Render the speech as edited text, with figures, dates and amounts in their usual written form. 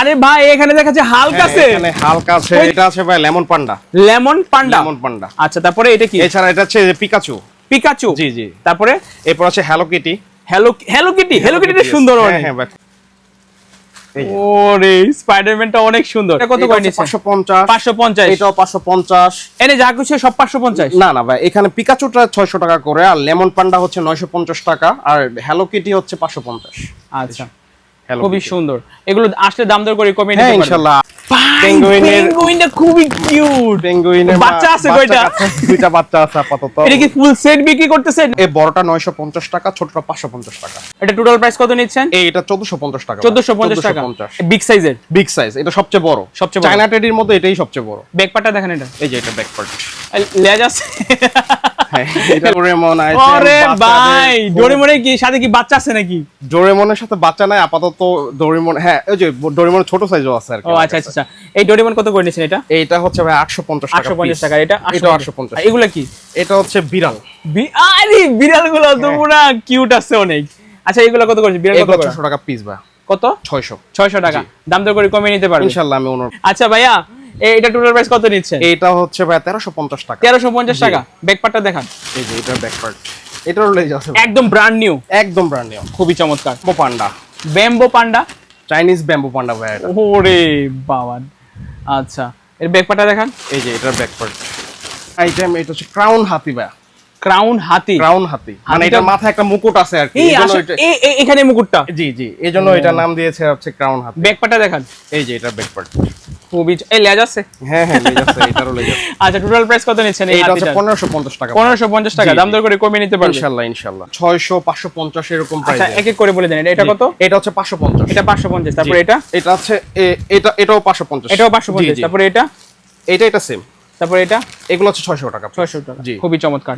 আরে ভাই এখানে দেখা যাচ্ছে হাল্ক আছে, এখানে হাল্ক আছে, এটা আছে ভাই লেমন পান্ডা। লেমন পান্ডা, লেমন পান্ডা। আচ্ছা তারপরে এটা কি? এছাড়া এটা হচ্ছে পিকাচু। পিকাচু, জি জি। তারপরে এরপর আছে hello Kitty. Hello Kitty, hello কিটিটা সুন্দর অনেক। হ্যাঁ ভাই। ওরে স্পাইডারম্যানটা অনেক সুন্দর। এটা কত করে নিছেন? 550। 550। এটাও 550। এনে যা কিছু সব 550? না না ভাই, এখানে পিকাচুটা 600 টাকা করে, আর লেমন পান্ডা হচ্ছে 950 টাকা, আর হ্যালো কিটি হচ্ছে 550। আচ্ছা খুবই সুন্দর। এগুলো আসলে দাম দর করে কমে নিতে হ্যাঁ পারবেন ইনশাআল্লাহ। পেঙ্গুইনটা খুবই কিউট। পেঙ্গুইনের বাচ্চা আছে কয়টা? দুইটা বাচ্চা আছে আপাতত। এটা কি ফুল সেট বিক্রি করতেছেন? এই বড়টা 950 টাকা, ছোটটা 550 টাকা। এটা টোটাল প্রাইস কত নিচ্ছেন? এটা 1450 টাকা। 1450 টাকা বিগ সাইজের। বিগ সাইজ, এটা সবচেয়ে বড়, সবচেয়ে বড়। চায়না টেডির মধ্যে এটাই সবচেয়ে বড়। ব্যাক পার্টটা দেখেন এটা। এই যে এটা ব্যাক পার্ট। লেজ আছে। হ্যাঁ এটা ডোরেমন আছে। আরে ভাই ডোরেমনের কি সাথে কি বাচ্চা আছে নাকি? ডোরেমনের সাথে বাচ্চা নাই আপাতত। ডোরেমন, হ্যাঁ ওই যে ডোরেমনের ছোট সাইজও আছে আর কি। ও আচ্ছা আচ্ছা। এই ডোরেমন কত করে নিছেন এটা? এইটা হচ্ছে ভাই 850 টাকা। 850 টাকা। এটা 850। এগুলা কি? এটা হচ্ছে বিড়াল। আরে বিড়ালগুলো তো পুরো কিউট আছে অনেক। আচ্ছা এগুলা কত করে? বিড়াল কত করে? 600 টাকা পিস ভাই। কত? 600 টাকা। দাম দর করে কমিয়ে নিতে পারবেন ইনশাআল্লাহ আমি অনুরোধ। আচ্ছা ভাইয়া এটা টোটাল প্রাইস কত নিচ্ছেন? এটা হচ্ছে ভাই 1350 টাকা। 1350 টাকা। ব্যাক পার্টটা দেখান। এই যে এটা ব্যাক পার্ট। এটার লেজ আছে একদম ব্র্যান্ড নিউ, একদম ব্র্যান্ড নিউ। খুবই চমৎকার। ব্যাম্বো পান্ডা। ব্যাম্বো পান্ডা, চাইনিজ ব্যাম্বো পান্ডা ভাই এটা। ওরে বাবা। আচ্ছা এর ব্যাক পার্টটা দেখান। এই যে এটার ব্যাক পার্ট। আইটেম এটা হচ্ছে ক্রাউন হাতি ভাই। ক্রাউন হাতি। ক্রাউন হাতি মানে এটার মাথায় একটা মুকুট আছে আর কি, এই এজন্য আসলে এখানে মুকুটটা। জি জি, এজন্য এটা নাম দিয়েছে হচ্ছে ক্রাউন হাতি। ব্যাক পার্টটা দেখান। এই যে এটার ব্যাক পার্ট। খুবই এই লেজ আছে। হ্যাঁ হ্যাঁ লেজ আছে, এটারও লেজ আছে। আচ্ছা টোটাল প্রাইস কত নিচ্ছেন এই এটা হচ্ছে হাতিটার? 1550 টাকা। 1550 টাকা। দাম দর করে কমিয়ে নিতে পারবেন ইনশাআল্লাহ ইনশাআল্লাহ। 600 550 এরকম প্রাইস। আচ্ছা এক এক করে বলে দেন। এটা কত? এটা হচ্ছে 550। এটা 550। তারপর এটা? এটা হচ্ছে এটাও 550। এটাও 550। তারপর এটা? এটা সেম। তারপর এটা? এগুলো হচ্ছে 600 টাকা। 600 টাকা। জি। খুবই চমৎকার।